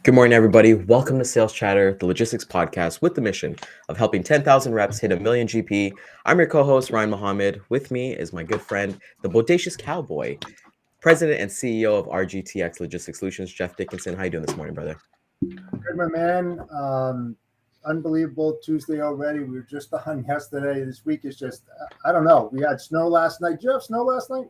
Good morning, everybody. Welcome to Sales Chatter, the logistics podcast with the mission of helping 10,000 reps hit a million GP. I'm your co-host, Ryan Mohamed. With me is my good friend, the bodacious cowboy, president and CEO of RGTX Logistics Solutions, Jeff Dickinson. How you doing this morning, brother? Good, my man. Unbelievable Tuesday already. We were just on yesterday. This week is just, I don't know. We had snow last night. Did you have snow last night?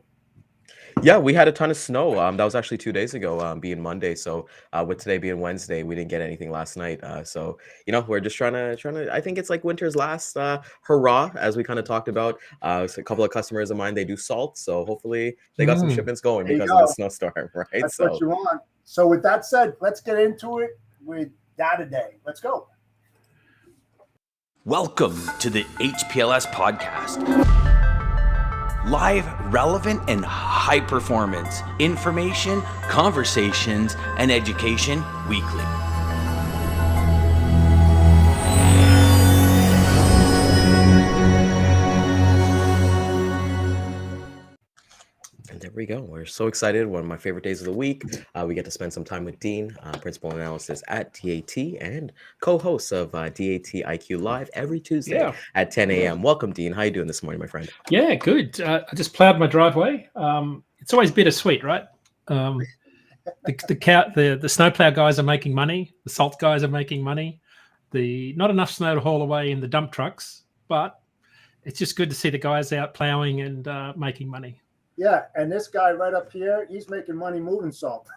Yeah, we had a ton of snow. That was actually 2 days ago, being Monday. So with today being Wednesday, we didn't get anything last night. So we're just trying to. I think it's like winter's last hurrah, as we kind of talked about. So a couple of customers of mine, they do salt, so hopefully they got some shipments going because of the snowstorm, right? That's what you want. So with that said, let's get into it with Data Day. Let's go. Welcome to the HPLS podcast. Live, relevant, and high performance information, conversations, and education weekly. And there we go. We're so excited. One of my favorite days of the week. We get to spend some time with Dean, Principal Analyst at DAT and co-host of DAT IQ Live every Tuesday at 10 a.m. Welcome, Dean. How you doing this morning, my friend? Yeah, good. I just plowed my driveway. It's always bittersweet, right? The snowplow guys are making money. The salt guys are making money. Not enough snow to haul away in the dump trucks, but it's just good to see the guys out plowing and making money. Yeah, and this guy right up here, he's making money moving salt.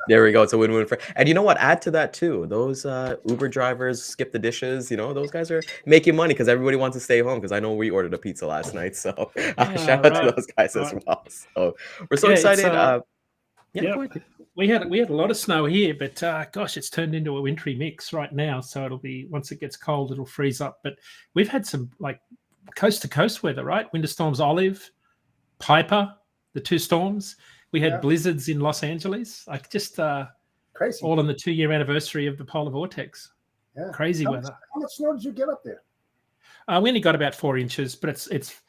There we go. It's a win-win for. And you know what? Add to that too. Those Uber drivers skip the dishes. Those guys are making money because everybody wants to stay home. Because I know we ordered a pizza last night, so shout out to those guys as well. So we're so excited. We had a lot of snow here, but gosh, it's turned into a wintry mix right now. So it'll be, once it gets cold, it'll freeze up. But we've had some like coast to coast weather, right? Winter storms, Olive, Piper, the two storms. We had blizzards in Los Angeles, like just crazy. All on the 2-year anniversary of the Polar Vortex. Yeah, crazy weather. How much snow did you get up there? We only got about 4 inches, but it's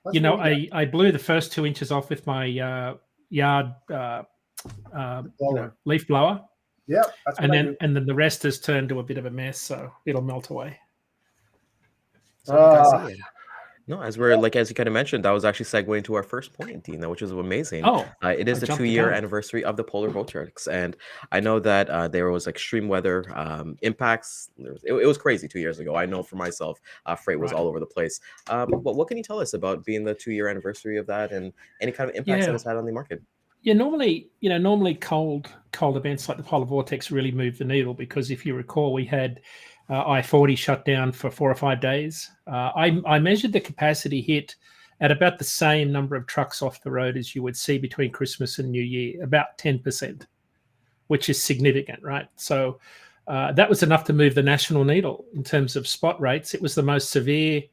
I blew the first 2 inches off with my yard leaf blower. Yeah, and then the rest has turned to a bit of a mess, so it'll melt away. No, as you kind of mentioned, that was actually segueing to our first point, Dean, which is amazing. It is the 2-year anniversary of the Polar Vortex, and I know that there was extreme weather impacts. It was crazy 2 years ago. I know for myself, freight was all over the place. But what can you tell us about being the 2-year anniversary of that and any kind of impacts that it's had on the market? Yeah, normally cold events like the Polar Vortex really move the needle because if you recall, we had I-40 shut down for 4 or 5 days. I measured the capacity hit at about the same number of trucks off the road as you would see between Christmas and New Year, about 10%, which is significant, right? So that was enough to move the national needle in terms of spot rates. It was the most severe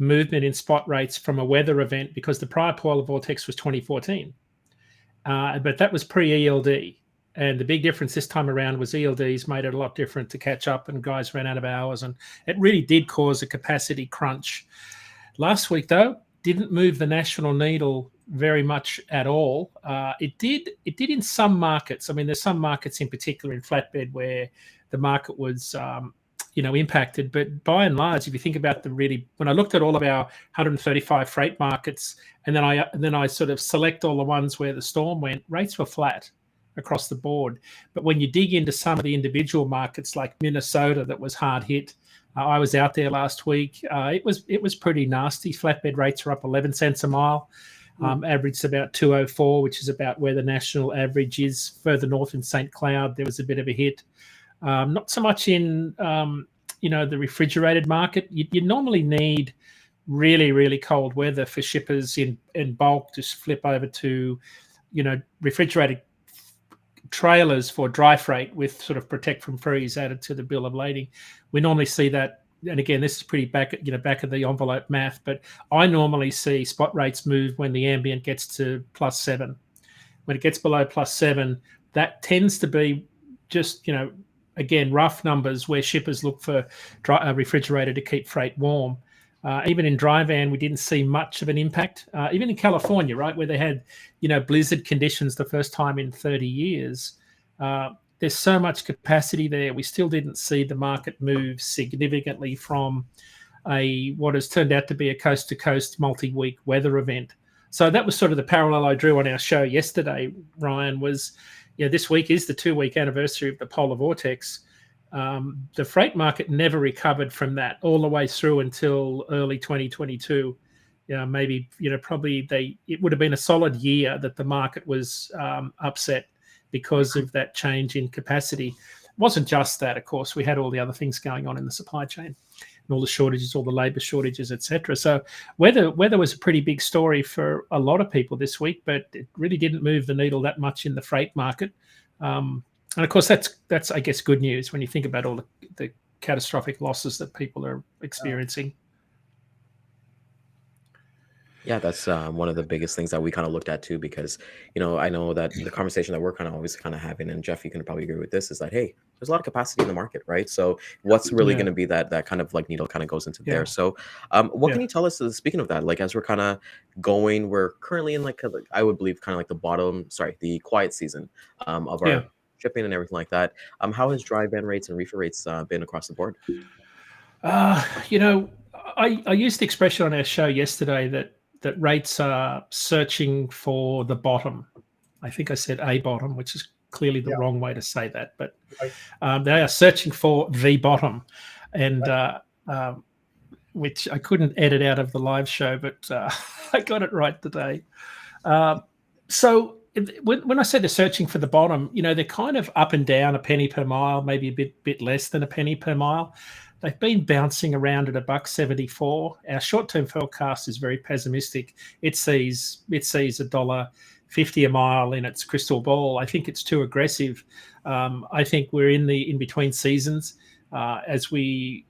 movement in spot rates from a weather event because the prior Polar Vortex was 2014. But that was pre-ELD. And the big difference this time around was ELDs made it a lot different to catch up and guys ran out of hours. And it really did cause a capacity crunch. Last week, though, didn't move the national needle very much at all. It did in some markets. I mean, there's some markets in particular in flatbed where the market was, impacted. But by and large, if you think about when I looked at all of our 135 freight markets, and then I sort of select all the ones where the storm went, rates were flat across the board. But when you dig into some of the individual markets like Minnesota that was hard hit, I was out there last week. It was pretty nasty. Flatbed rates are up 11 cents a mile. Averaged about 204, which is about where the national average is. Further north in St. Cloud, there was a bit of a hit. Not so much in the refrigerated market. You normally need really, really cold weather for shippers in bulk to flip over to refrigerated trailers for dry freight with sort of protect from freeze added to the bill of lading. We normally see that and again, this is pretty back of the envelope math, but I normally see spot rates move when the ambient gets to +7. When it gets below +7, that tends to be just, again, rough numbers where shippers look for a refrigerator to keep freight warm. Even in dry van, we didn't see much of an impact. Even in California, right, where they had, blizzard conditions the first time in 30 years, there's so much capacity there. We still didn't see the market move significantly from what has turned out to be a coast-to-coast multi-week weather event. So that was sort of the parallel I drew on our show yesterday, Ryan, was, this week is the 2-week anniversary of the Polar Vortex. The freight market never recovered from that all the way through until early 2022. Maybe, probably it would have been a solid year that the market was upset because of that change in capacity. It wasn't just that, of course. We had all the other things going on in the supply chain and all the shortages, all the labor shortages, etc. So weather was a pretty big story for a lot of people this week, but it really didn't move the needle that much in the freight market. And of course, that's I guess good news when you think about all the catastrophic losses that people are experiencing. Yeah, that's one of the biggest things that we kind of looked at too, because, I know that the conversation that we're kind of always kind of having, and Jeff, you can probably agree with this, is that, hey, there's a lot of capacity in the market, right? So what's really going to be that kind of like needle kind of goes into there. So what can you tell us, speaking of that, like as we're kind of going, we're currently in like, I would believe kind of like the quiet season of our shipping and everything like that. How has dry van rates and reefer rates been across the board? I used the expression on our show yesterday that rates are searching for the bottom. I think I said a bottom, which is clearly the wrong way to say that, but they are searching for the bottom, and which I couldn't edit out of the live show, but I got it right today. So when I say they're searching for the bottom, they're kind of up and down a penny per mile, maybe a bit less than a penny per mile. They've been bouncing around at $1.74. Our short-term forecast is very pessimistic. It sees $1.50 a mile in its crystal ball. I think it's too aggressive. I think we're in between seasons. As we've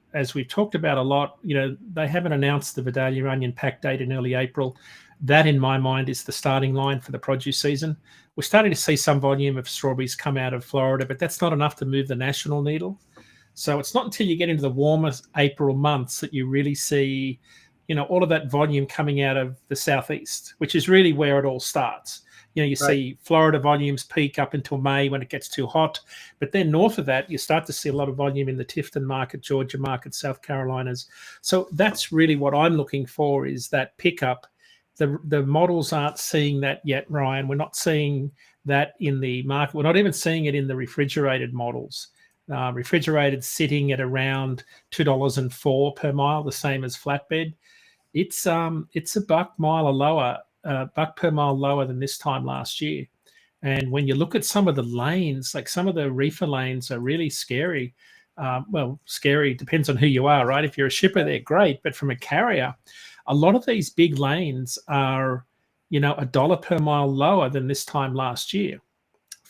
talked about a lot, they haven't announced the Vidalia onion pack date in early April. That, in my mind, is the starting line for the produce season. We're starting to see some volume of strawberries come out of Florida, but that's not enough to move the national needle. So it's not until you get into the warmest April months that you really see, all of that volume coming out of the southeast, which is really where it all starts. You see Florida volumes peak up until May when it gets too hot. But then north of that, you start to see a lot of volume in the Tifton market, Georgia market, South Carolinas. So that's really what I'm looking for, is that pickup. The models aren't seeing that yet, Ryan. We're not seeing that in the market. We're not even seeing it in the refrigerated models. Refrigerated sitting at around $2.04 per mile, the same as flatbed. It's $1 per mile lower than this time last year. And when you look at some of the lanes, like some of the reefer lanes are really scary. Scary depends on who you are, right? If you're a shipper, they're great, but from a carrier, a lot of these big lanes are, $1 per mile lower than this time last year.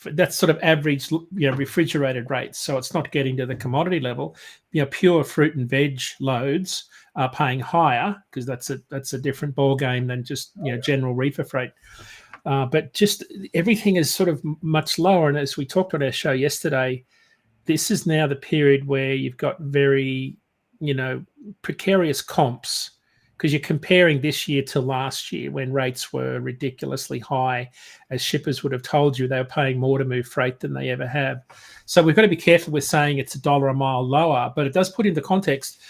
That's sort of average, refrigerated rates. So it's not getting to the commodity level. Pure fruit and veg loads are paying higher, because that's a different ball game than just general reefer freight. But just everything is sort of much lower. And as we talked on our show yesterday, this is now the period where you've got very, precarious comps, because you're comparing this year to last year when rates were ridiculously high, as shippers would have told you they were paying more to move freight than they ever have. So we've got to be careful with saying it's $1 a mile lower, but it does put into context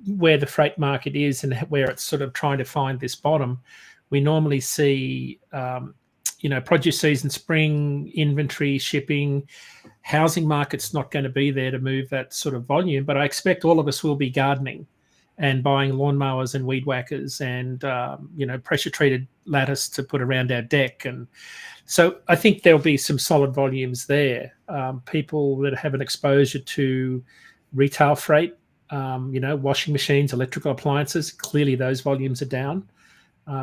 where the freight market is and where it's sort of trying to find this bottom. We normally see, produce season, spring, inventory, shipping, housing market's not going to be there to move that sort of volume, but I expect all of us will be gardening and buying lawnmowers and weed whackers and, pressure-treated lattice to put around our deck. And so I think there'll be some solid volumes there. People that have an exposure to retail freight, washing machines, electrical appliances, clearly those volumes are down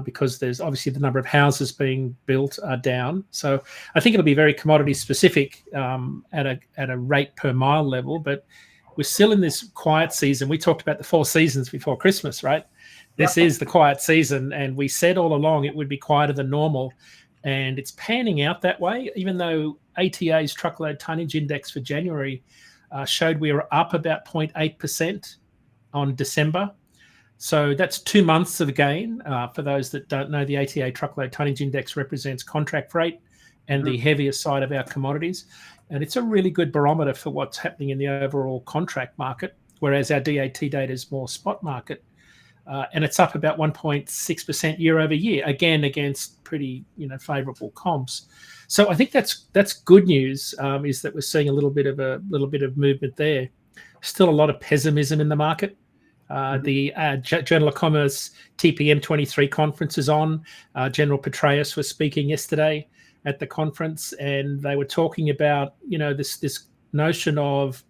because there's obviously the number of houses being built are down. So I think it'll be very commodity specific at a rate per mile level, but we're still in this quiet season. We talked about the 4 seasons before Christmas, right? This is the quiet season, and we said all along it would be quieter than normal, and it's panning out that way, even though ATA's truckload tonnage index for January showed we were up about 0.8% on December. So that's 2 months of gain. For those that don't know, the ATA truckload tonnage index represents contract freight and the heavier side of our commodities. And it's a really good barometer for what's happening in the overall contract market, whereas our DAT data is more spot market. And it's up about 1.6% year over year, again against pretty favorable comps. So I think that's good news. Is that we're seeing a little bit of movement there. Still a lot of pessimism in the market. The Journal of Commerce TPM 23 conference is on. General Petraeus was speaking yesterday at the conference, and they were talking about this notion of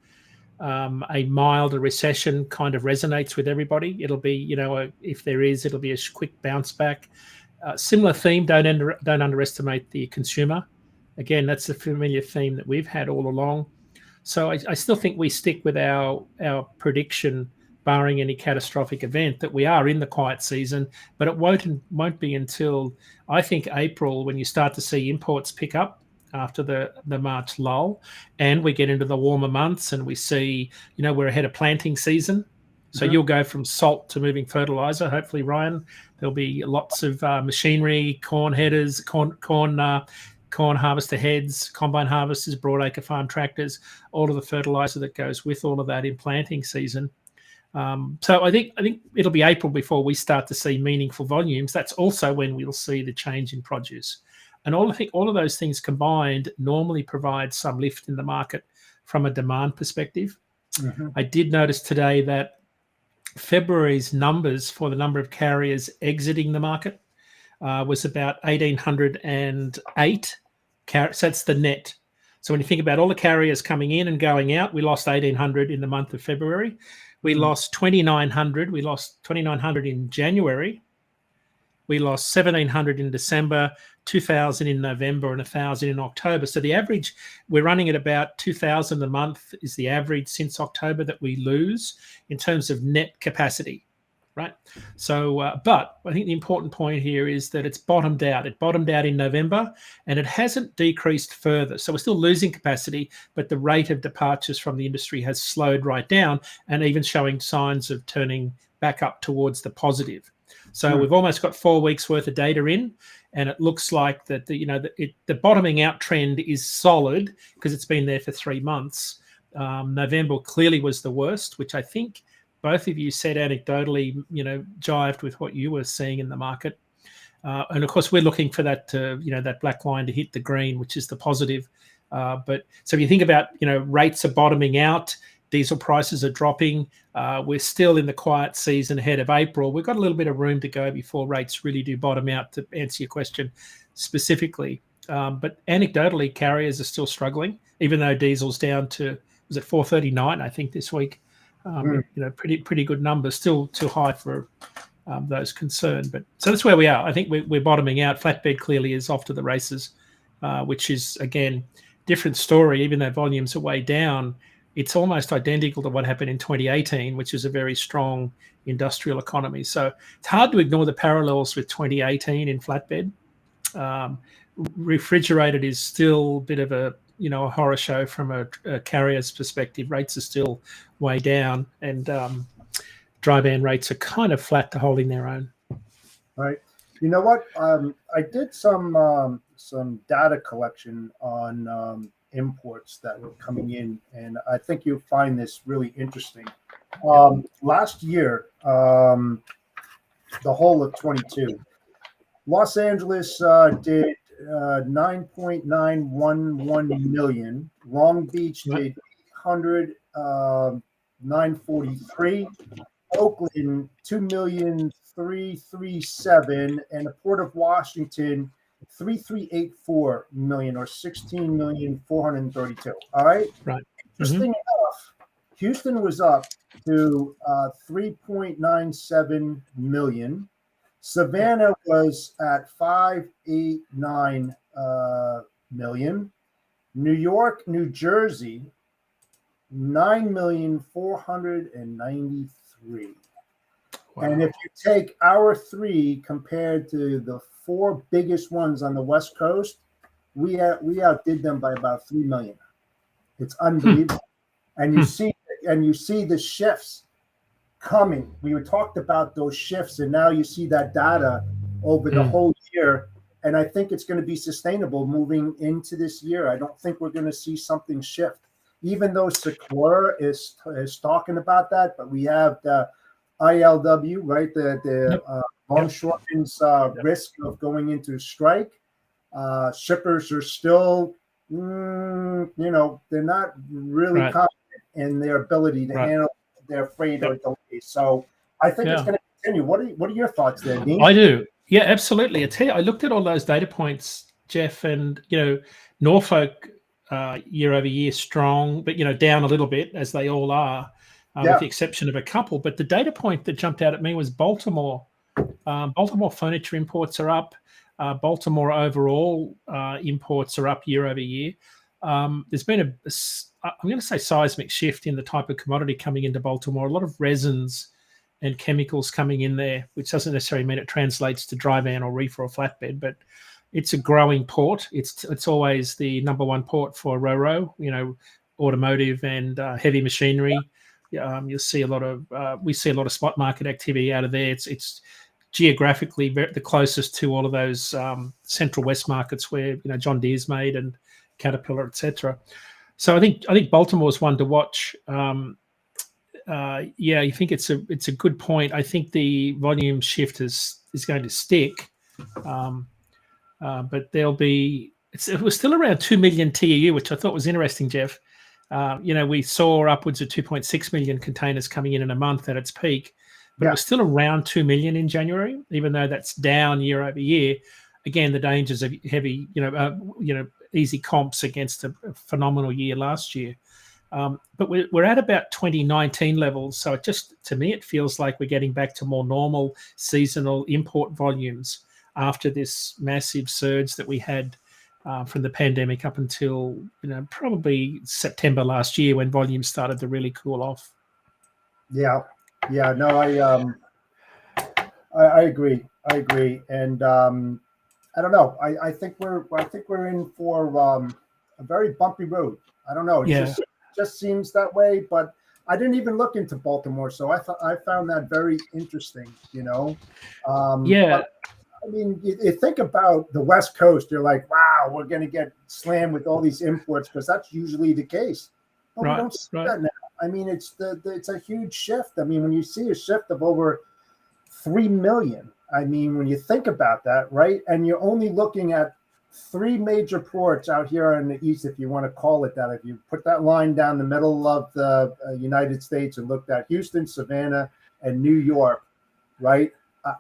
a milder recession kind of resonates with everybody. It'll be, if there is, it'll be a quick bounce back. Similar theme, don't underestimate the consumer. Again, that's a familiar theme that we've had all along. So I still think we stick with our prediction, barring any catastrophic event, that we are in the quiet season, but it won't be until, I think, April when you start to see imports pick up after the March lull, and we get into the warmer months and we see, we're ahead of planting season. So you'll go from salt to moving fertilizer. Hopefully, Ryan, there'll be lots of machinery, corn headers, corn harvester heads, combine harvesters, broadacre farm tractors, all of the fertilizer that goes with all of that in planting season. So I think it'll be April before we start to see meaningful volumes. That's also when we'll see the change in produce. And all of those things combined normally provide some lift in the market from a demand perspective. I did notice today that February's numbers for the number of carriers exiting the market was about 1,808 carriers. So that's the net. So when you think about all the carriers coming in and going out, we lost 1,800 in the month of February. We lost 2,900. We lost 2,900 in January. We lost 1,700 in December, 2,000 in November, and 1,000 in October. So the average, we're running at about 2,000 a month is the average since October that we lose in terms of net capacity, right? So, but I think the important point here is that it's bottomed out. It bottomed out in November, and it hasn't decreased further. So we're still losing capacity, but the rate of departures from the industry has slowed right down, and even showing signs of turning back up towards the positive. So we've almost got 4 weeks worth of data in, and it looks like that the bottoming out trend is solid because it's been there for 3 months. November clearly was the worst, which I think both of you said anecdotally, jived with what you were seeing in the market. And of course, we're looking for that, that black line to hit the green, which is the positive. But so if you think about, rates are bottoming out, diesel prices are dropping. We're still in the quiet season ahead of April. We've got a little bit of room to go before rates really do bottom out, to answer your question specifically. But anecdotally, carriers are still struggling, even though diesel's down to, was it 439, I think, this week. Pretty good numbers, still too high for those concerned. But so that's where we are. I think we're bottoming out. Flatbed clearly is off to the races, which is, again, different story. Even though volumes are way down, it's almost identical to what happened in 2018, which is a very strong industrial economy. So it's hard to ignore the parallels with 2018 in flatbed. Refrigerated is still a bit of a horror show from a carrier's perspective. Rates are still way down, and dry van rates are kind of flat to holding their own. Right. You know what? I did some data collection on imports that were coming in, and I think you'll find this really interesting. Last year, the whole of 22, Los Angeles did 9.911 million. Long Beach did 943. Oakland 2,337,000, and the Port of Washington 3,384 million, or 16,432,000. All right. Right. Interesting enough, Houston was up to 3.97 million. Savannah was at 589 million. New York, New Jersey 9,493,000. Wow. And if you take our 3 compared to the 4 biggest ones on the West Coast, we outdid them by about 3 million. It's unbelievable. And you see the shifts coming. We talked about those shifts, and now you see that data over the whole year. And I think it's going to be sustainable moving into this year. I don't think we're going to see something shift, even though Sequoia is talking about that. But we have the ILW, right? The longshoremen's risk of going into strike. Shippers are still, they're not really confident in their ability to handle their freight or delays. So I think it's going to continue. What are your thoughts there, Dean? I do. Yeah, absolutely. I looked at all those data points, Jeff, and Norfolk year over year strong, but down a little bit, as they all are, with the exception of a couple. But the data point that jumped out at me was Baltimore. Baltimore furniture imports are up. Baltimore overall imports are up year over year. There's been I'm going to say seismic shift in the type of commodity coming into Baltimore. A lot of resins and chemicals coming in there, which doesn't necessarily mean it translates to dry van or reefer or flatbed, but it's a growing port. It's always the number one port for RoRo, automotive and heavy machinery. You'll see we see a lot of spot market activity out of there. It's geographically the closest to all of those central west markets where John Deere's made and Caterpillar, etc. So I think Baltimore's one to watch. I think it's a good point. I think the volume shift is going to stick, but it was still around 2 million TEU, which I thought was interesting, Jeff. We saw upwards of 2.6 million containers coming in a month at its peak, but it was still around 2 million in January, even though that's down year over year. Again, the dangers of heavy, easy comps against a phenomenal year last year. But we're at about 2019 levels. So to me, it feels like we're getting back to more normal seasonal import volumes after this massive surge that we had from the pandemic up until, probably September last year when volumes started to really cool off. Yeah. No, I agree. And I don't know. I think we're in for a very bumpy road. I don't know. It just seems that way. But I didn't even look into Baltimore, so I found that very interesting. But, I mean, you think about the West Coast. You're like, wow, we're going to get slammed with all these imports because that's usually the case. But we don't see that now. I mean, it's a huge shift. I mean, when you see a shift of over 3 million, I mean, when you think about that, right? And you're only looking at 3 major ports out here in the east, if you want to call it that. If you put that line down the middle of the United States and looked at Houston, Savannah, and New York, right?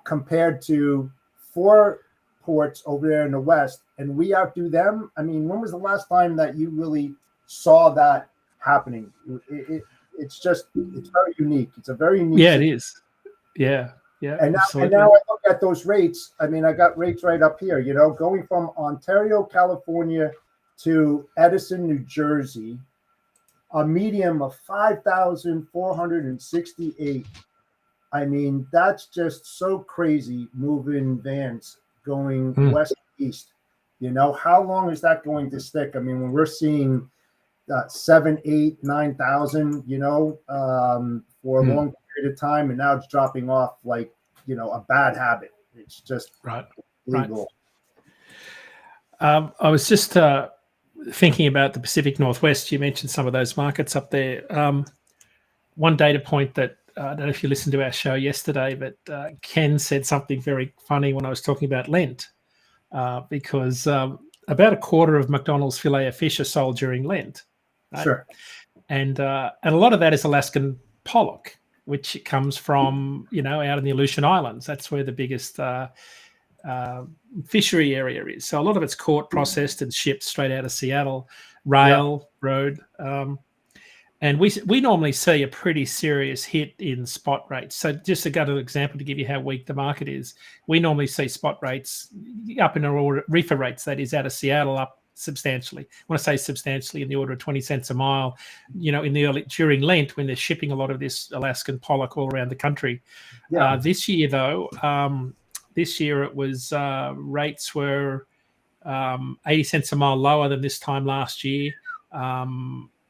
Compared to 4 ports over there in the west, and we outdo them. I mean, when was the last time that you really saw that happening? It's very unique. It's a very unique. Yeah, it is. Yeah. And now I look at those rates. I mean, I got rates right up here, going from Ontario, California to Edison, New Jersey, a medium of 5,468. I mean, that's just so crazy moving vans going west to east. How long is that going to stick? I mean, when we're seeing 7, 8, 9,000, for a long period of time, and now it's dropping off like, a bad habit. It's just illegal. I was just thinking about the Pacific Northwest. You mentioned some of those markets up there. One data point that I don't know if you listened to our show yesterday, but Ken said something very funny when I was talking about Lent, because about a quarter of McDonald's filet of fish are sold during Lent. Right? Sure. And a lot of that is Alaskan pollock, which comes from, out in the Aleutian Islands. That's where the biggest fishery area is. So a lot of it's caught, processed, and shipped straight out of Seattle, road. And we normally see a pretty serious hit in spot rates. So just to go to an example to give you how weak the market is, we normally see spot rates up in our reefer rates, that is out of Seattle, up substantially. When I say substantially, in the order of 20 cents a mile, during Lent, when they're shipping a lot of this Alaskan pollock all around the country. Yeah. This year, though, it was rates were 80 cents a mile lower than this time last year.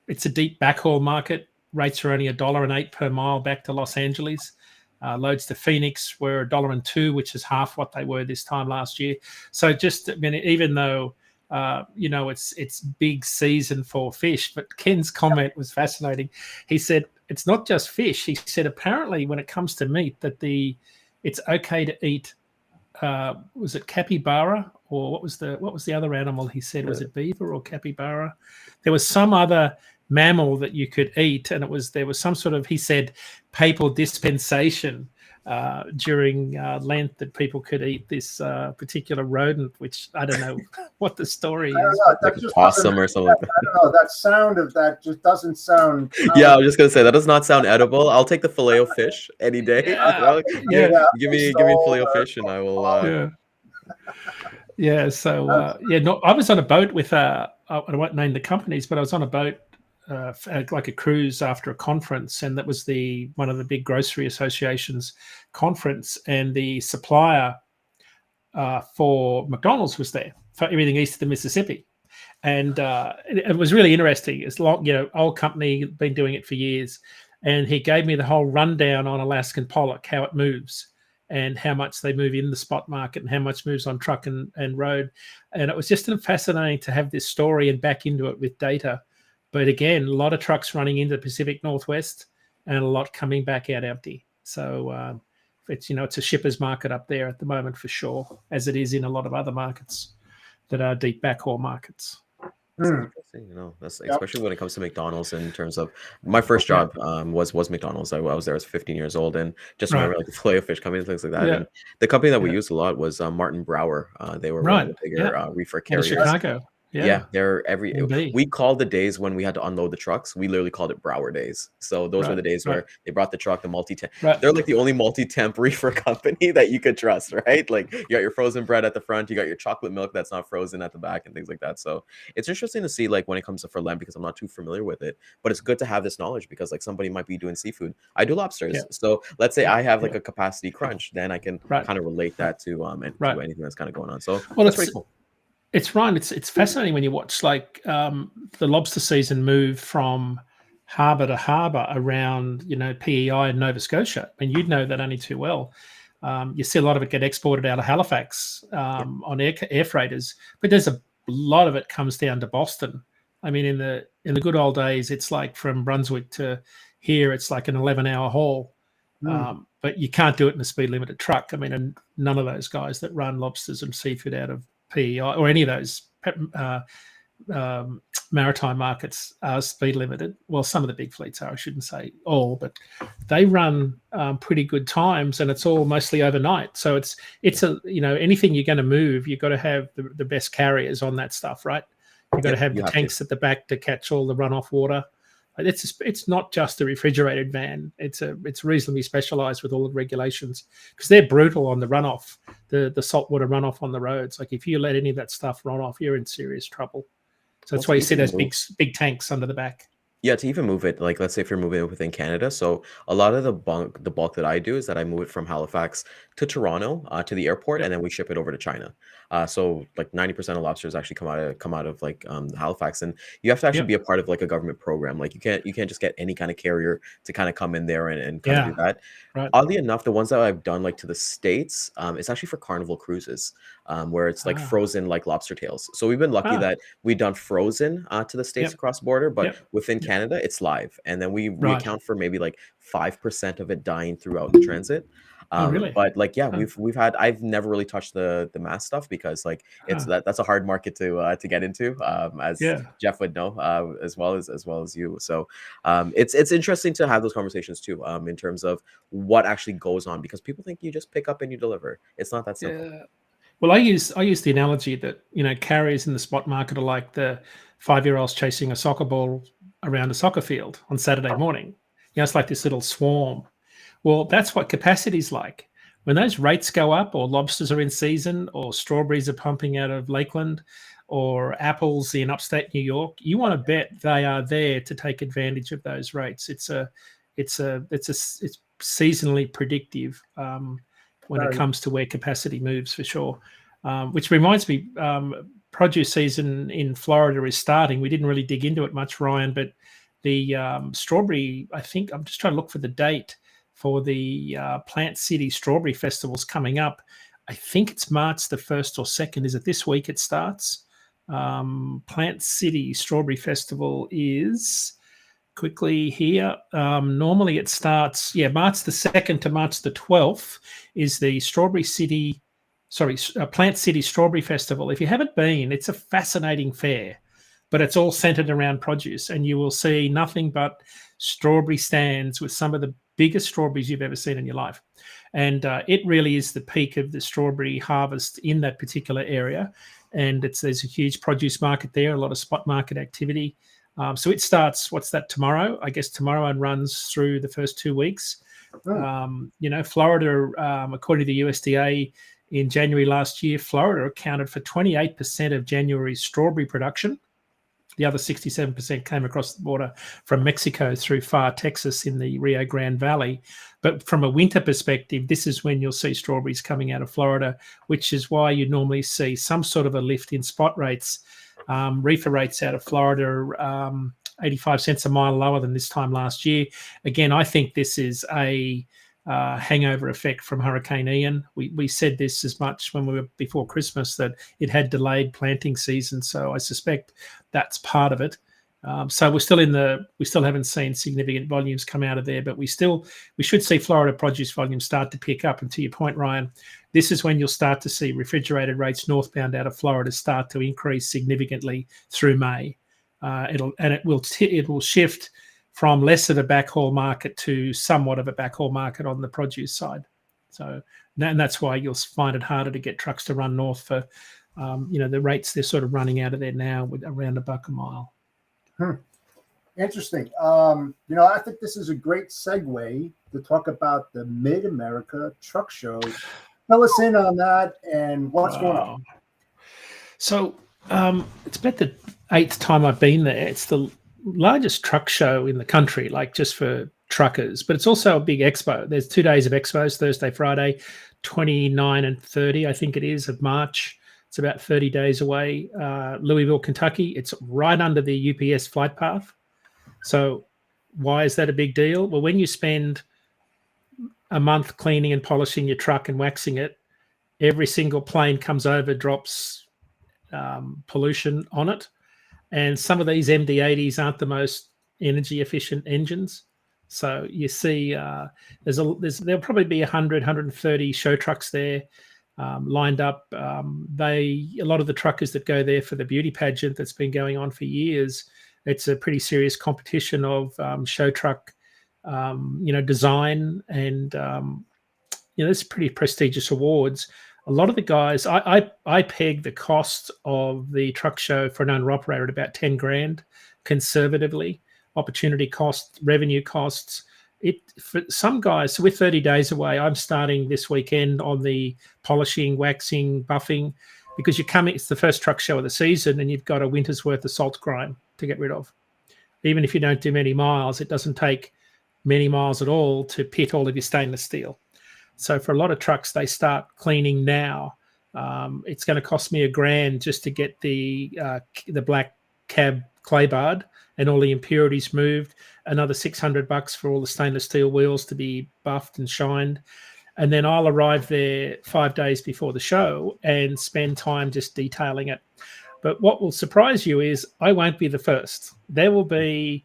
It's a deep backhaul market. Rates are only $1.08 per mile back to Los Angeles. Loads to Phoenix were $1.02, which is half what they were this time last year. So even though it's big season for fish, but Ken's comment was fascinating. He said it's not just fish. He said apparently when it comes to meat that it's okay to eat. Was it capybara or what was the other animal? He said was it beaver or capybara? There was some other mammal that you could eat, and there was some sort of, he said, papal dispensation during Lent that people could eat this particular rodent, which I don't know what the story is. Like a possum or something like that. I don't know. That sound of that just doesn't sound. Yeah, I was just gonna say that does not sound edible. I'll take the filet of fish any day. Give me filet of fish, and I will. Yeah. So I was on a boat with I won't name the companies, but I was on a boat. Like a cruise after a conference, and that was one of the big grocery associations conference, and the supplier for McDonald's was there for everything east of the Mississippi, and it was really interesting. It's long, old company, been doing it for years, and he gave me the whole rundown on Alaskan pollock, how it moves, and how much they move in the spot market, and how much moves on truck and road, and it was just fascinating to have this story and back into it with data. But again, a lot of trucks running into the Pacific Northwest and a lot coming back out empty. So it's a shipper's market up there at the moment for sure, as it is in a lot of other markets that are deep backhaul markets. That's interesting, that's especially when it comes to McDonald's. In terms of my first job was McDonald's. I was there as 15 years old, and just remember like the filet of fish coming and things like that. Yeah. And the company that we used a lot was Martin Brower. They were one of the bigger reefer carriers. Chicago. Yeah, they're we called the days when we had to unload the trucks. We literally called it Brower days. So those were the days where they brought the truck, the multi-temp. They're like the only multi-temp reefer company that you could trust, right? Like you got your frozen bread at the front, you got your chocolate milk that's not frozen at the back, and things like that. So it's interesting to see like when it comes to for Lent, because I'm not too familiar with it, but it's good to have this knowledge because like somebody might be doing seafood. I do lobsters, so let's say I have like a capacity crunch, then I can kind of relate that to to anything that's kind of going on. So that's pretty cool. It's Ryan. It's fascinating when you watch like the lobster season move from harbour to harbour around PEI and Nova Scotia. I mean, you'd know that only too well. You see a lot of it get exported out of Halifax on air freighters, but there's a lot of it comes down to Boston. I mean, in the good old days, it's like from Brunswick to here, it's like an 11-hour haul. But you can't do it in a speed limited truck. I mean, and none of those guys that run lobsters and seafood out of PEI or any of those maritime markets are speed limited. Well, some of the big fleets are, I shouldn't say all, but they run pretty good times, and it's all mostly overnight. So it's anything you're going to move, you've got to have the best carriers on that stuff, right? You've got to have the tanks at the back to catch all the runoff water. It's not just a refrigerated van. It's reasonably specialized with all the regulations because they're brutal on the runoff, the saltwater runoff on the roads. Like if you let any of that stuff run off, you're in serious trouble. So that's why you see those big tanks under the back. Yeah, to even move it, like let's say if you're moving it within Canada. So a lot of the bulk that I do is that I move it from Halifax to Toronto to the airport, and then we ship it over to China. So like 90% of lobsters actually come out of like Halifax, and you have to actually be a part of like a government program. Like you can't just get any kind of carrier to kind of come in there and kind of do that. Right. Oddly enough, the ones that I've done like to the States, it's actually for Carnival cruises, where it's like frozen like lobster tails. So we've been lucky that we've done frozen to the States across the border, but within Canada it's live, and then we account for maybe like 5% of it dying throughout the transit. Really? But like we've had, I've never really touched the mass stuff because like it's that's a hard market to get into, as Jeff would know, as well as you. So it's interesting to have those conversations too, in terms of what actually goes on, because people think you just pick up and you deliver. It's not that simple. Well, I use the analogy that carriers in the spot market are like the 5-year-olds chasing a soccer ball around a soccer field on Saturday morning. It's like this little swarm. Well, that's what capacity is like. When those rates go up, or lobsters are in season, or strawberries are pumping out of Lakeland, or apples in upstate New York, you want to bet they are there to take advantage of those rates. It's seasonally predictive when it comes to where capacity moves, for sure. Which reminds me, produce season in Florida is starting. We didn't really dig into it much, Ryan, but the strawberry, I think, I'm just trying to look for the date for the Plant City Strawberry Festival's coming up. I think it's March the 1st or 2nd. Is it this week it starts? Plant City Strawberry Festival is quickly here. Normally it starts, March the 2nd to March the 12th is the Plant City Strawberry Festival. If you haven't been, it's a fascinating fair, but it's all centered around produce, and you will see nothing but strawberry stands with some of the biggest strawberries you've ever seen in your life. And it really is the peak of the strawberry harvest in that particular area. And there's a huge produce market there, a lot of spot market activity. So it starts, tomorrow? I guess tomorrow, and runs through the first 2 weeks. Florida, according to the USDA, in January last year, Florida accounted for 28% of January's strawberry production. The other 67% came across the border from Mexico through far Texas in the Rio Grande Valley. But from a winter perspective, this is when you'll see strawberries coming out of Florida, which is why you normally see some sort of a lift in spot rates. Reefer rates out of Florida, 85 cents a mile lower than this time last year. Again, I think this is a hangover effect from Hurricane Ian. We said this as much when we were before Christmas, that it had delayed planting season. So I suspect that's part of it. So we still haven't seen significant volumes come out of there, but we should see Florida produce volumes start to pick up. And to your point, Ryan, this is when you'll start to see refrigerated rates northbound out of Florida start to increase significantly through May. It will shift from less of a backhaul market to somewhat of a backhaul market on the produce side. So, and that's why you'll find it harder to get trucks to run north for, the rates they're sort of running out of there now with around $1 a mile. Interesting. I think this is a great segue to talk about the Mid-America Truck Show. Fill us in on that and what's going on. So it's about the 8th time I've been there. It's the largest truck show in the country, like just for truckers, but it's also a big expo. There's 2 days of expos, Thursday, Friday, 29 and 30, I think it is, of March. It's about 30 days away. Louisville, Kentucky. It's right under the UPS flight path. So why is that a big deal? Well, when you spend a month cleaning and polishing your truck and waxing it, every single plane comes over, drops pollution on it. And some of these MD-80s aren't the most energy efficient engines. So you see there'll probably be 100, 130 show trucks there lined up. A lot of the truckers that go there for the beauty pageant that's been going on for years, it's a pretty serious competition of show truck, design, and it's pretty prestigious awards. A lot of the guys, I peg the cost of the truck show for an owner operator at about 10 grand conservatively. Opportunity cost, revenue costs. For some guys, so we're 30 days away. I'm starting this weekend on the polishing, waxing, buffing, because it's the first truck show of the season and you've got a winter's worth of salt grime to get rid of. Even if you don't do many miles, it doesn't take many miles at all to pit all of your stainless steel. So for a lot of trucks, they start cleaning now. It's going to cost me $1,000 just to get the black cab clay barred and all the impurities moved. Another $600 for all the stainless steel wheels to be buffed and shined. And then I'll arrive there 5 days before the show and spend time just detailing it. But what will surprise you is I won't be the first. There will be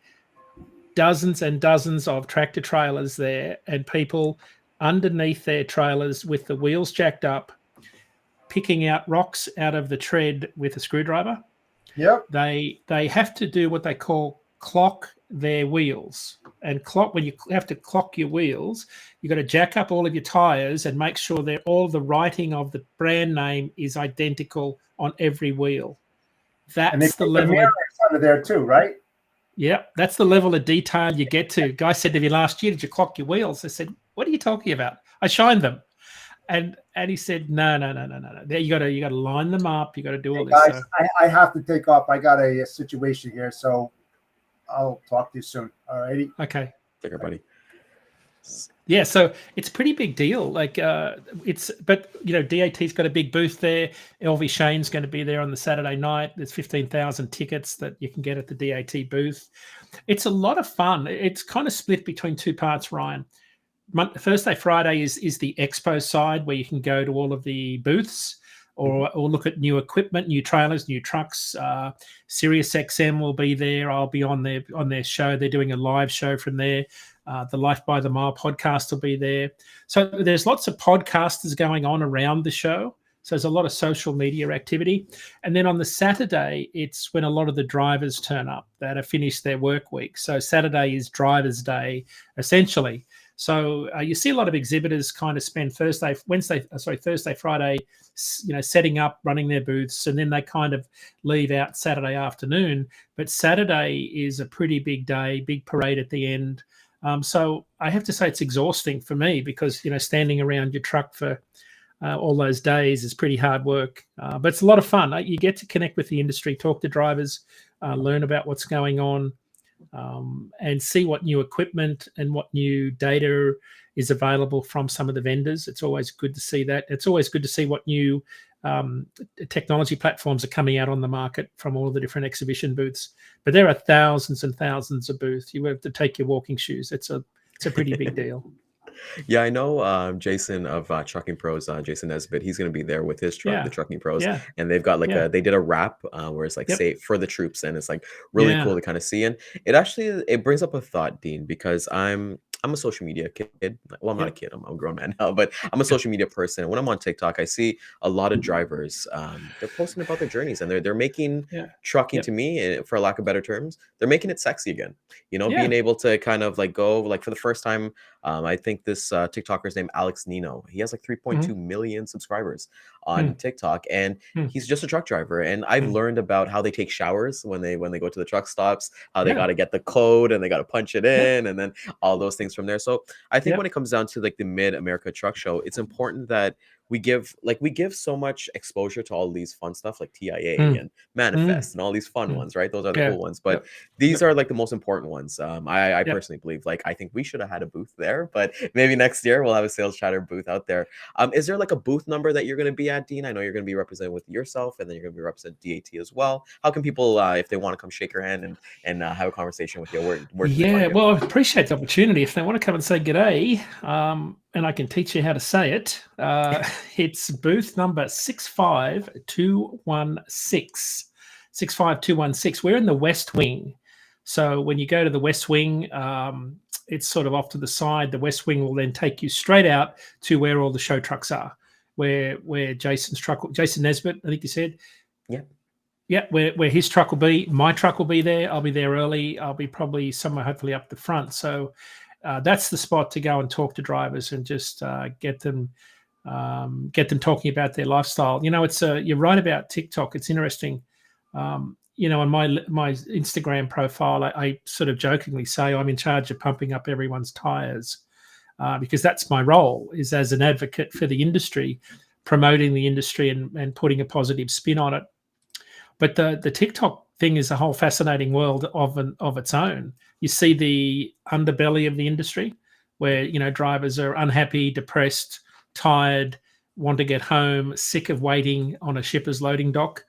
dozens and dozens of tractor trailers there and people underneath their trailers with the wheels jacked up, picking out rocks out of the tread with a screwdriver. Yep. They have to do what they call clock their wheels. And when you have to clock your wheels, you've got to jack up all of your tires and make sure that all the writing of the brand name is identical on every wheel. That's the level under there too, right? Yeah, that's the level of detail you get to. Guy said to me last year, "Did you clock your wheels?" I said, "What are you talking about? I shined them." And he said, no. You got to line them up. You got to do all this. Guys, so. I have to take off. I got a situation here, so I'll talk to you soon. All righty. Okay. Take care, buddy. Yeah, so it's a pretty big deal. Like but DAT's got a big booth there. LV Shane's going to be there on the Saturday night. There's 15,000 tickets that you can get at the DAT booth. It's a lot of fun. It's kind of split between two parts, Ryan. Thursday, Friday is the expo side where you can go to all of the booths or look at new equipment, new trailers, new trucks. Sirius XM will be there. I'll be on their show. They're doing a live show from there. The Life by the Mile podcast will be there. So there's lots of podcasters going on around the show. So there's a lot of social media activity. And then on the Saturday, it's when a lot of the drivers turn up that have finished their work week. So Saturday is Drivers' Day, essentially. So you see a lot of exhibitors kind of spend Thursday, Friday, setting up, running their booths, and then they kind of leave out Saturday afternoon. But Saturday is a pretty big day, big parade at the end. So I have to say it's exhausting for me because, standing around your truck for all those days is pretty hard work. But it's a lot of fun. You get to connect with the industry, talk to drivers, learn about what's going on, and see what new equipment and what new data is available from some of the vendors. It's always good to see that. It's always good to see what new technology platforms are coming out on the market from all the different exhibition booths. But there are thousands and thousands of booths. You have to take your walking shoes. It's a pretty big deal. Yeah, I know Jason of Trucking Pros, Jason Nesbitt, he's going to be there with his truck, the Trucking Pros. Yeah. And they've got they did a wrap where it's like say for the troops, and it's like really cool to kind of see. And it brings up a thought, Dean, because I'm a social media kid. Well, I'm not a kid. I'm a grown man now, but I'm a social media person. And when I'm on TikTok, I see a lot of drivers. They're posting about their journeys, and they're making trucking to me, for lack of better terms, they're making it sexy again. Being able to kind of go for the first time. I think this TikToker's name Alex Nino. He has 3.2 million subscribers on TikTok, and he's just a truck driver. And I've learned about how they take showers when they go to the truck stops, how they got to get the code and they got to punch it in, and then all those things from there. So I think when it comes down to the Mid America Truck Show, it's important that we give so much exposure to all these fun stuff like TIA and Manifest and all these fun ones, right? Those are the cool ones, but these are the most important ones. I personally believe I think we should have had a booth there, but maybe next year we'll have a Sales Chatter booth out there. Is there a booth number that you're going to be at, Dean? I know you're going to be represented with yourself, and then you're going to be representing DAT as well. How can people, if they want to come shake your hand and have a conversation with you, where well, I appreciate the opportunity. If they want to come and say g'day, and I can teach you how to say it. It's booth number 65216. 65216. We're in the West Wing. So when you go to the West Wing, it's sort of off to the side. The West Wing will then take you straight out to where all the show trucks are, where Jason Nesbitt, I think you said. Yeah. Yeah, where his truck will be. My truck will be there. I'll be there early. I'll be probably somewhere hopefully up the front. So that's the spot to go and talk to drivers and just get them talking about their lifestyle. You're right about TikTok. It's interesting. On my Instagram profile, I sort of jokingly say I'm in charge of pumping up everyone's tires because that's my role, is as an advocate for the industry, promoting the industry and putting a positive spin on it. But the TikTok thing is a whole fascinating world of its own. You see the underbelly of the industry where, drivers are unhappy, depressed, tired, want to get home, sick of waiting on a shipper's loading dock.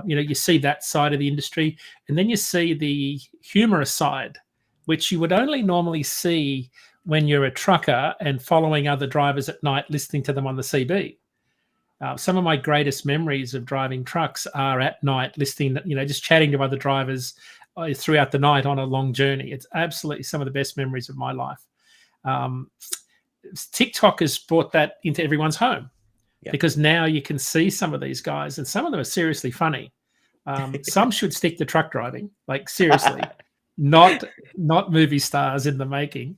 You see that side of the industry. And then you see the humorous side, which you would only normally see when you're a trucker and following other drivers at night, listening to them on the CB. Some of my greatest memories of driving trucks are at night, listening, just chatting to other drivers throughout the night on a long journey. It's absolutely some of the best memories of my life. TikTok has brought that into everyone's home because now you can see some of these guys, and some of them are seriously funny. Some should stick to truck driving, seriously, not movie stars in the making.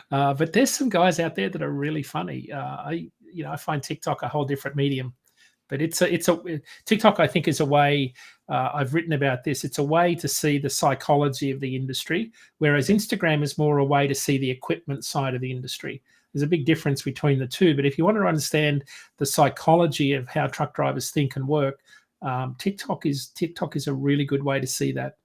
But there's some guys out there that are really funny. I find TikTok a whole different medium, but TikTok, I think, is a way. I've written about this. It's a way to see the psychology of the industry, whereas Instagram is more a way to see the equipment side of the industry. There's a big difference between the two. But if you want to understand the psychology of how truck drivers think and work, TikTok is a really good way to see that.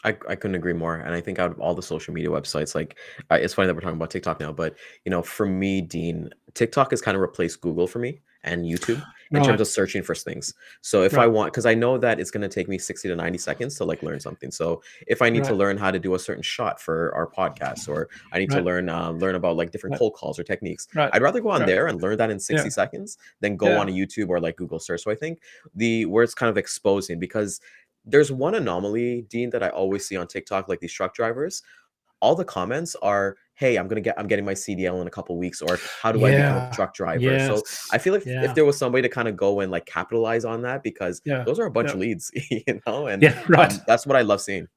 I couldn't agree more. And I think out of all the social media websites, like it's funny that we're talking about TikTok now, but for me, Dean, TikTok has kind of replaced Google for me and YouTube in terms of searching for things. So if I want, because I know that it's going to take me 60 to 90 seconds to like learn something. So if I need to learn how to do a certain shot for our podcast, or I need to learn about like different cold calls or techniques, I'd rather go on there and learn that in 60 seconds than go on a YouTube or like Google search. So I think where it's kind of exposing, because there's one anomaly, Dean, that I always see on TikTok, like these truck drivers. All the comments are, "Hey, I'm getting my CDL in a couple weeks," or "How do I become a truck driver?" So I feel like if there was somebody to kind of go and like capitalize on that, because those are a bunch of leads, and that's what I love seeing.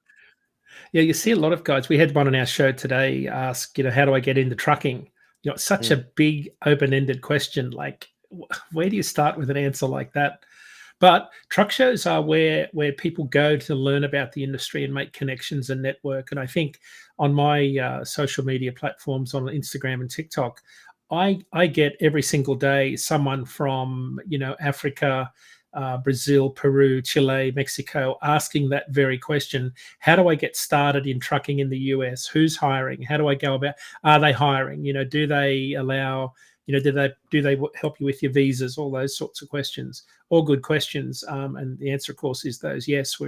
Yeah, you see a lot of guys. We had one on our show today ask, how do I get into trucking? It's such a big open-ended question. Like, where do you start with an answer like that? But truck shows are where people go to learn about the industry and make connections and network. And I think on my social media platforms, on Instagram and TikTok, I get every single day someone from Africa, Brazil, Peru, Chile, Mexico asking that very question. How do I get started in trucking in the US? Who's hiring? How do I go about? Are they hiring? Do they allow? Do they help you with your visas? All those sorts of questions, all good questions. And the answer, of course, is those. Yes,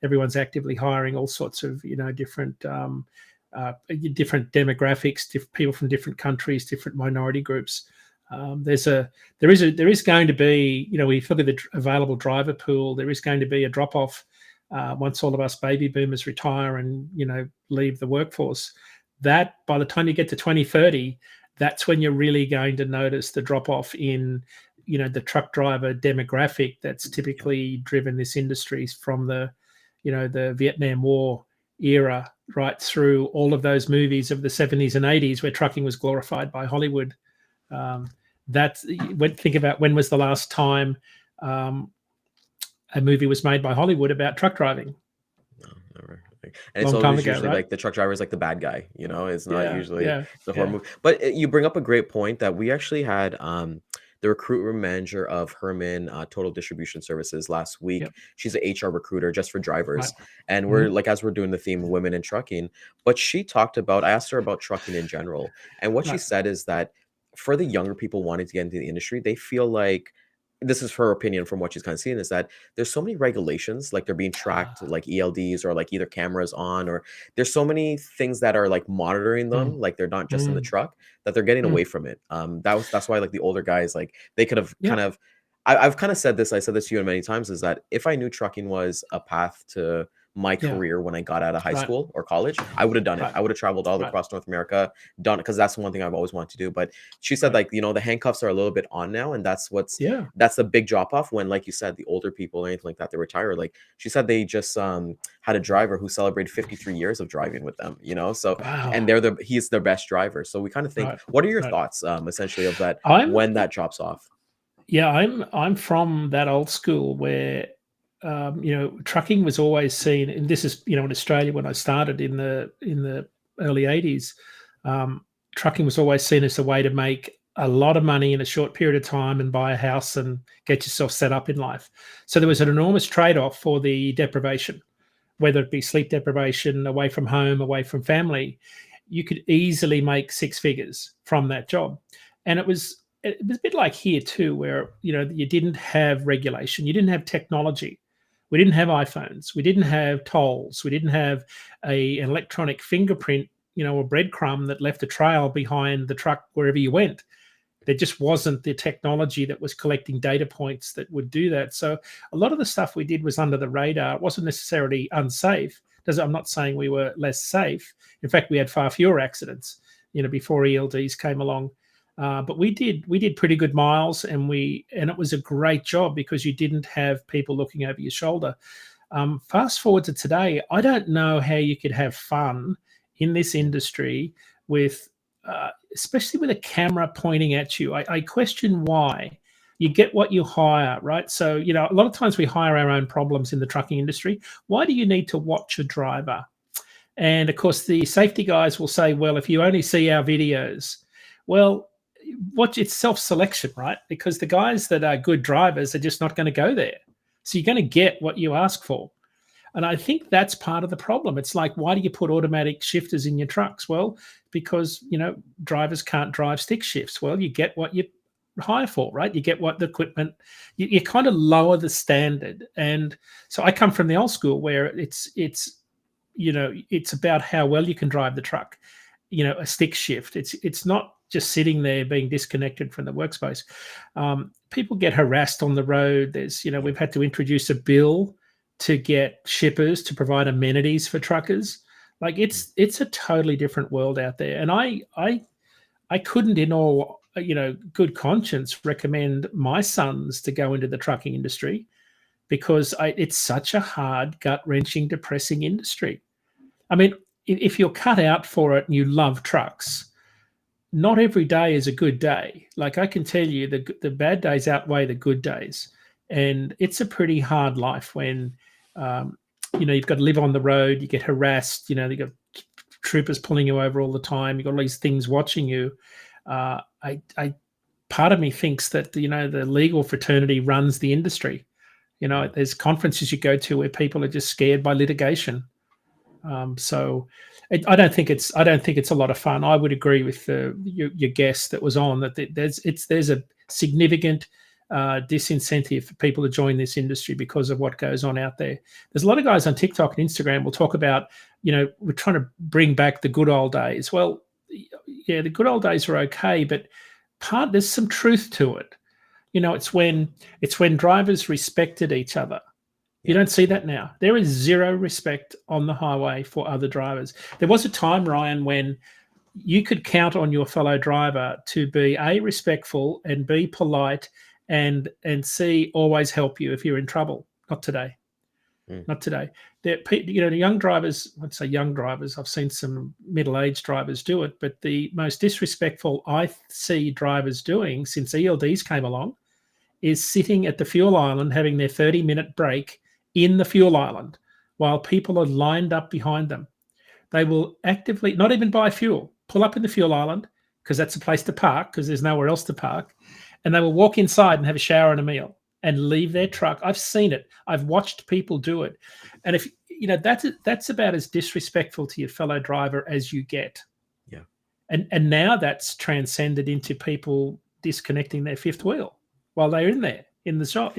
everyone's actively hiring all sorts of different demographics, people from different countries, different minority groups. There is going to be, if you look at the available driver pool, there is going to be a drop off once all of us baby boomers retire and leave the workforce. That by the time you get to 2030. That's when you're really going to notice the drop-off in, the truck driver demographic that's typically driven this industry from the Vietnam War era right through all of those movies of the 70s and 80s where trucking was glorified by Hollywood. Think about when was the last time a movie was made by Hollywood about truck driving? No, never. And it's always usually like the truck driver is like the bad guy, it's not usually the horror movie. But you bring up a great point that we actually had the recruitment manager of Herman Total Distribution Services last week. She's an HR recruiter just for drivers. And we're like, as we're doing the theme women in trucking, but she talked about, I asked her about trucking in general. And what she said is that for the younger people wanting to get into the industry, they feel like, this is her opinion from what she's kind of seeing, is that there's so many regulations, like they're being tracked, like ELDs or like either cameras on, or there's so many things that are like monitoring them, like they're not just in the truck, that they're getting away from it. That's why like the older guys, like they could have kind of, I've kind of said this, I said this to you many times, is that if I knew trucking was a path to my career when I got out of high school or college, I would have done it. I would have traveled all across North America, done it, because that's one thing I've always wanted to do. But she said, like, the handcuffs are a little bit on now, and that's that's the big drop off when, like you said, the older people or anything like that, they retire. Like she said, they just had a driver who celebrated 53 years of driving with them, so and he's their best driver. So we kind of think, what are your thoughts essentially of that when that drops off? Yeah, I'm from that old school where trucking was always seen, and this is, in Australia when I started in the early 80s, trucking was always seen as a way to make a lot of money in a short period of time and buy a house and get yourself set up in life. So there was an enormous trade-off for the deprivation, whether it be sleep deprivation, away from home, away from family. You could easily make six figures from that job. And it was a bit like here too, where, you didn't have regulation, you didn't have technology. We didn't have iPhones. We didn't have tolls. We didn't have an electronic fingerprint, a breadcrumb that left a trail behind the truck wherever you went. There just wasn't the technology that was collecting data points that would do that. So a lot of the stuff we did was under the radar. It wasn't necessarily unsafe. I'm not saying we were less safe. In fact, we had far fewer accidents, before ELDs came along. But we did pretty good miles, and it was a great job because you didn't have people looking over your shoulder. Fast forward to today, I don't know how you could have fun in this industry with, especially with a camera pointing at you. I question why. You get what you hire, right? So, a lot of times we hire our own problems in the trucking industry. Why do you need to watch a driver? And of course, the safety guys will say, well, if you only see our videos. Well, it's self-selection, right? Because the guys that are good drivers are just not going to go there. So you're going to get what you ask for. And I think that's part of the problem. It's like, why do you put automatic shifters in your trucks? Well, because, drivers can't drive stick shifts. Well, you get what you hire for, right? You get what the equipment, you kind of lower the standard. And so I come from the old school where it's about how well you can drive the truck, a stick shift. It's not just sitting there being disconnected from the workspace. People get harassed on the road. We've had to introduce a bill to get shippers to provide amenities for truckers. Like it's a totally different world out there. And I couldn't in all, good conscience recommend my sons to go into the trucking industry because it's such a hard, gut-wrenching, depressing industry. I mean, if you're cut out for it and you love trucks, not every day is a good day. Like I can tell you the bad days outweigh the good days. And it's a pretty hard life when, you've got to live on the road, you get harassed, you've got troopers pulling you over all the time, you've got all these things watching you. Part of me thinks that, the legal fraternity runs the industry. There's conferences you go to where people are just scared by litigation. So I don't think it's a lot of fun. I would agree with your guest that was on that there's a significant disincentive for people to join this industry because of what goes on out there. There's a lot of guys on TikTok and Instagram will talk about, we're trying to bring back the good old days. Well, yeah, the good old days are okay, but there's some truth to it. It's when drivers respected each other. You don't see that now. There is zero respect on the highway for other drivers. There was a time, Ryan, when you could count on your fellow driver to be A, respectful, and B, polite, and C, always help you if you're in trouble. Not today. Not today. The young drivers, I'd say young drivers, I've seen some middle-aged drivers do it, but the most disrespectful I see drivers doing since ELDs came along is sitting at the fuel island having their 30-minute break in the fuel island while people are lined up behind them. They will actively, not even buy fuel, pull up in the fuel island because that's a place to park because there's nowhere else to park. And they will walk inside and have a shower and a meal and leave their truck. I've seen it. I've watched people do it. And if that's about as disrespectful to your fellow driver as you get. Yeah. And now that's transcended into people disconnecting their fifth wheel while they're in there in the shop.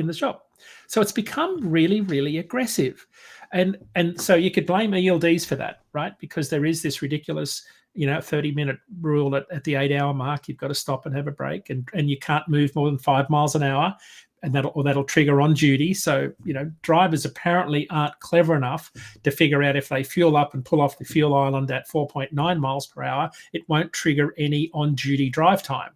So it's become really, really aggressive. And so you could blame ELDs for that, right? Because there is this ridiculous, 30-minute rule at the 8-hour mark. You've got to stop and have a break, and you can't move more than 5 miles an hour, and that'll trigger on duty. So, drivers apparently aren't clever enough to figure out if they fuel up and pull off the fuel island at 4.9 miles per hour, it won't trigger any on-duty drive time.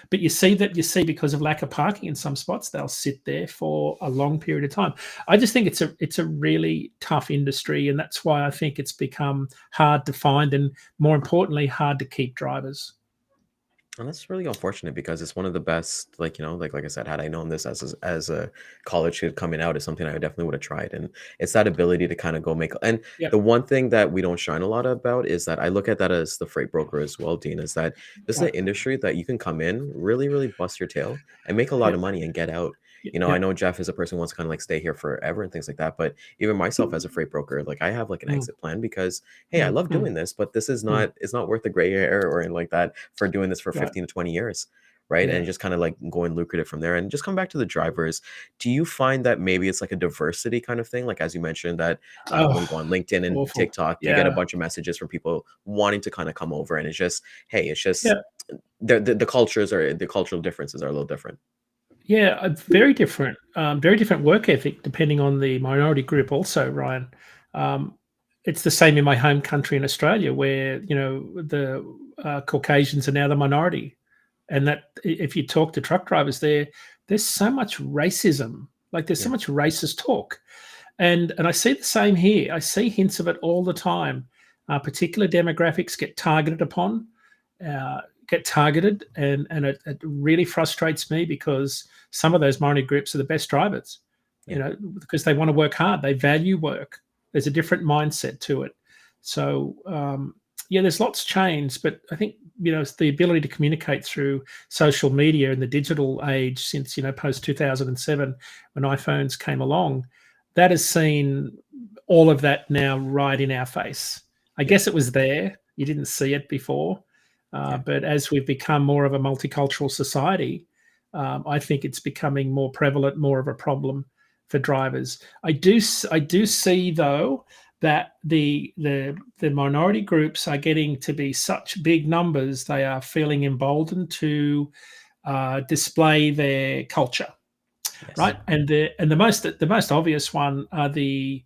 But you see because of lack of parking in some spots, they'll sit there for a long period of time. I just think it's a really tough industry, and that's why I think it's become hard to find and, more importantly, hard to keep drivers. And that's really unfortunate because it's one of the best, like I said, had I known this as a college kid coming out, is something I definitely would have tried. And it's that ability to kind of go make. And the one thing that we don't shine a lot about is that I look at that as the freight broker as well, Dean, is that this is an industry that you can come in, really, really bust your tail and make a lot of money and get out. I know Jeff is a person who wants to kind of like stay here forever and things like that. But even myself as a freight broker, like I have like an exit plan because, hey, I love doing this, but this is it's not worth the gray hair or anything like that for doing this for 15 to 20 years. Right. And just kind of like going lucrative from there. And just come back to the drivers. Do you find that maybe it's like a diversity kind of thing? Like, as you mentioned, that when you go on LinkedIn and TikTok, you get a bunch of messages from people wanting to kind of come over. And it's just, hey, it's just the cultures or the cultural differences are a little different. Yeah, very different work ethic depending on the minority group also, Ryan. It's the same in my home country in Australia where, the Caucasians are now the minority. And that if you talk to truck drivers there's so much racism, like there's so much racist talk. And I see the same here. I see hints of it all the time. Particular demographics get targeted upon. And it really frustrates me because some of those minority groups are the best drivers, because they want to work hard. They value work. There's a different mindset to it. So, there's lots changed, but I think the ability to communicate through social media in the digital age since, post 2007 when iPhones came along, that has seen all of that now right in our face. I guess it was there. You didn't see it before. But as we've become more of a multicultural society, I think it's becoming more prevalent, more of a problem for drivers. I do see, though, that the minority groups are getting to be such big numbers, they are feeling emboldened to display their culture, yes. Right? And the most obvious one are the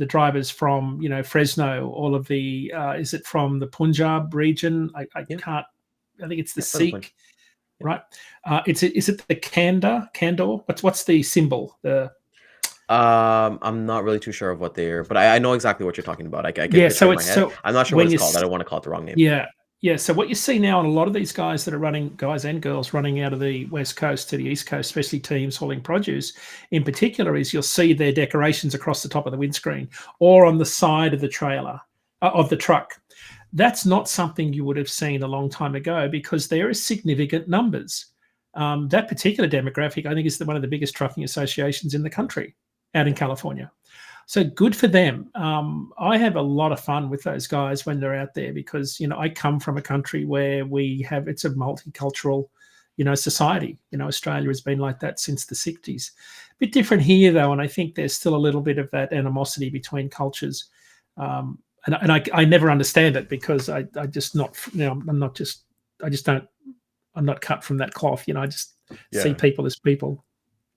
drivers from Fresno, all of the is it from the Punjab region? I can't. I think it's the Sikh, right? Is it the Kandor? What's the symbol? I'm not really too sure of what they're, but I know exactly what you're talking about. I can picture in my head. I'm not sure what it's called. I don't want to call it the wrong name. Yeah. So what you see now, and a lot of these guys that are running, guys and girls running out of the West Coast to the East Coast, especially teams hauling produce in particular, is you'll see their decorations across the top of the windscreen or on the side of the trailer, of the truck. That's not something you would have seen a long time ago because there are significant numbers. That particular demographic, I think, is one of the biggest trucking associations in the country out in California. So good for them. I have a lot of fun with those guys when they're out there because, I come from a country where it's a multicultural, society. Australia has been like that since the 60s. A bit different here, though, and I think there's still a little bit of that animosity between cultures. And I never understand it because I'm not cut from that cloth. I just see people as people.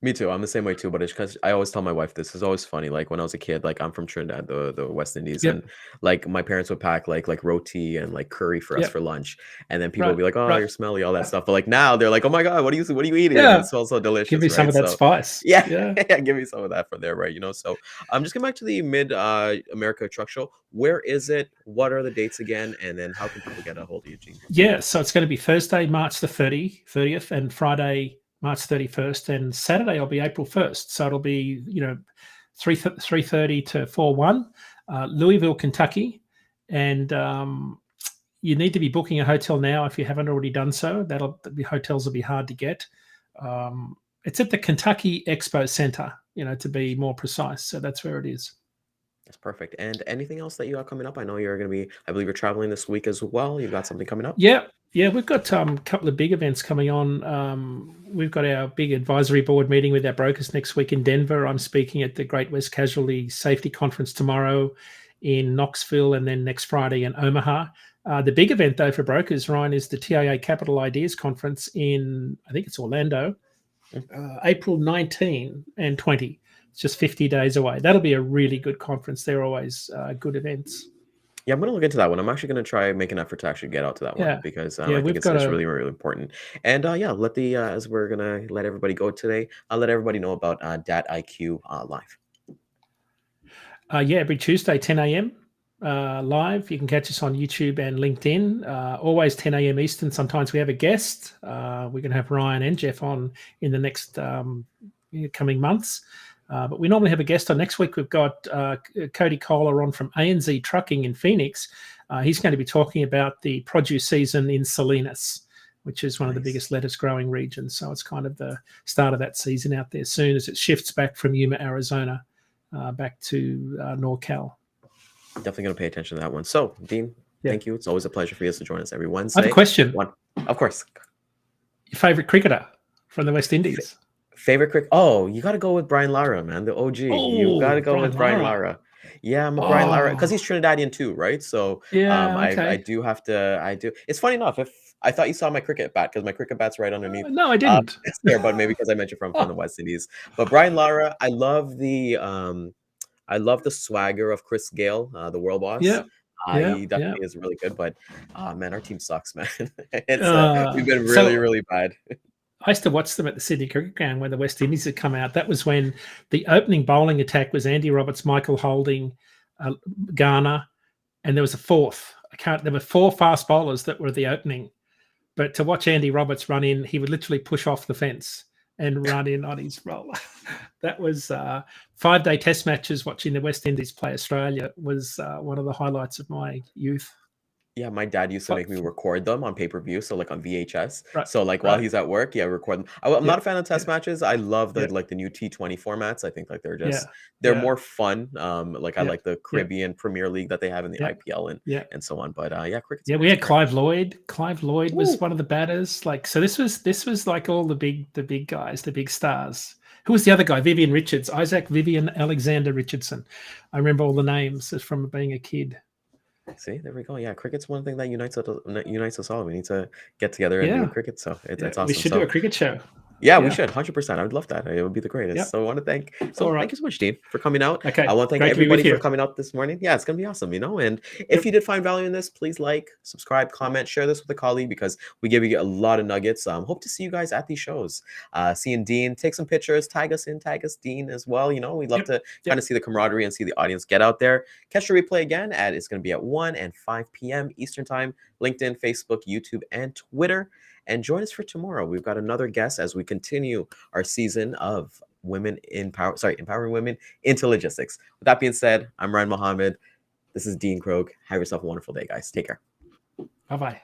Me too. I'm the same way too, but it's because I always tell my wife this is always funny. Like when I was a kid, like I'm from Trinidad, the West Indies, and like my parents would pack like roti and like curry for us for lunch, and then people would be like, "Oh, you're smelly," all that stuff. But like now they're like, "Oh my god, what are you eating? It smells so delicious." Give me some of that spice. Yeah, give me some of that from there, right? So I'm just getting back to the Mid America Truck Show. Where is it? What are the dates again? And then how can people get a hold of you, Gene? Yeah, so it's going to be Thursday, March the 30th, and Friday, March 31st, and Saturday will be April 1st. So it'll be, 3:30 to 4:1, Louisville, Kentucky. And you need to be booking a hotel now if you haven't already done so. The hotels will be hard to get. It's at the Kentucky Expo Center, to be more precise. So that's where it is. That's perfect. And anything else that you got coming up? I know you're going to be, I believe you're traveling this week as well. You've got something coming up? Yeah, we've got a couple of big events coming on. We've got our big advisory board meeting with our brokers next week in Denver. I'm speaking at the Great West Casualty Safety Conference tomorrow in Knoxville, and then next Friday in Omaha. The big event, though, for brokers, Ryan, is the TIA Capital Ideas Conference in, I think it's Orlando, April 19 and 20. It's just 50 days away. That'll be a really good conference. They're always good events. Yeah, I'm going to look into that one. I'm actually going to try and make an effort to actually get out to that one because I think it's really, really important. And as we're going to let everybody go today, I'll let everybody know about Dat IQ Live. Every Tuesday, 10 a.m. Live. You can catch us on YouTube and LinkedIn. Always 10 a.m. Eastern. Sometimes we have a guest. We're going to have Ryan and Jeff on in the next coming months. But we normally have a guest on. Next week, we've got Cody Kohler on from ANZ Trucking in Phoenix. He's going to be talking about the produce season in Salinas, which is one of the biggest lettuce growing regions. So it's kind of the start of that season out there soon as it shifts back from Yuma, Arizona, back to NorCal. Definitely going to pay attention to that one. So, Dean, thank you. It's always a pleasure for you to join us every Wednesday. I have a question. Of course. Your favorite cricketer from the West Indies? Favorite cricket? Oh, you got to go with Brian Lara, man. The OG. You got to go with Brian Lara. Yeah, I'm a Brian Lara because he's Trinidadian too, right? So I do have to. It's funny enough. If I thought you saw my cricket bat because my cricket bat's right underneath. No, I didn't. It's there, but maybe because I mentioned from the West Indies. But Brian Lara, I love the swagger of Chris Gale, the world boss. Yeah. He definitely is really good, but man, our team sucks, man. We've been really bad. I used to watch them at the Sydney Cricket Ground when the West Indies had come out. That was when the opening bowling attack was Andy Roberts, Michael Holding, Garner, and there was a fourth. There were four fast bowlers that were the opening. But to watch Andy Roberts run in, he would literally push off the fence and run in on his roller. That was 5-day test matches. Watching the West Indies play Australia was one of the highlights of my youth. Yeah, my dad used to make me record them on pay-per-view, so like on VHS. Right, So like while he's at work, record them. I'm not a fan of test matches. I love the like the new T20 formats. I think like they're more fun. Like I like the Caribbean Premier League that they have in the IPL and so on. But cricket's we had Clive Lloyd. Clive Lloyd was one of the batters. Like so, this was like all the big guys, the big stars. Who was the other guy? Vivian Richards, Isaac Vivian Alexander Richardson. I remember all the names from being a kid. See, there we go. Yeah, cricket's one thing that unites us all. We need to get together and do cricket. So it's awesome. We should do a cricket show. Yeah, we should 100%. I would love that. It would be the greatest. So I want to thank you so much, Dean, for coming out. Okay, I want to thank everybody for coming out this morning. Yeah, it's gonna be awesome, And if you did find value in this, please like, subscribe, comment, share this with a colleague because we give you a lot of nuggets. Hope to see you guys at these shows. Seeing Dean, take some pictures, tag us Dean as well. We'd love to kind of see the camaraderie and see the audience get out there. Catch the replay again it's going to be at 1 and 5 p.m. Eastern Time. LinkedIn, Facebook, YouTube, and Twitter. And join us for tomorrow. We've got another guest as we continue our season of empowering women into logistics. With that being said, I'm Ryan Mohamed. This is Dean Croke. Have yourself a wonderful day, guys. Take care. Bye-bye.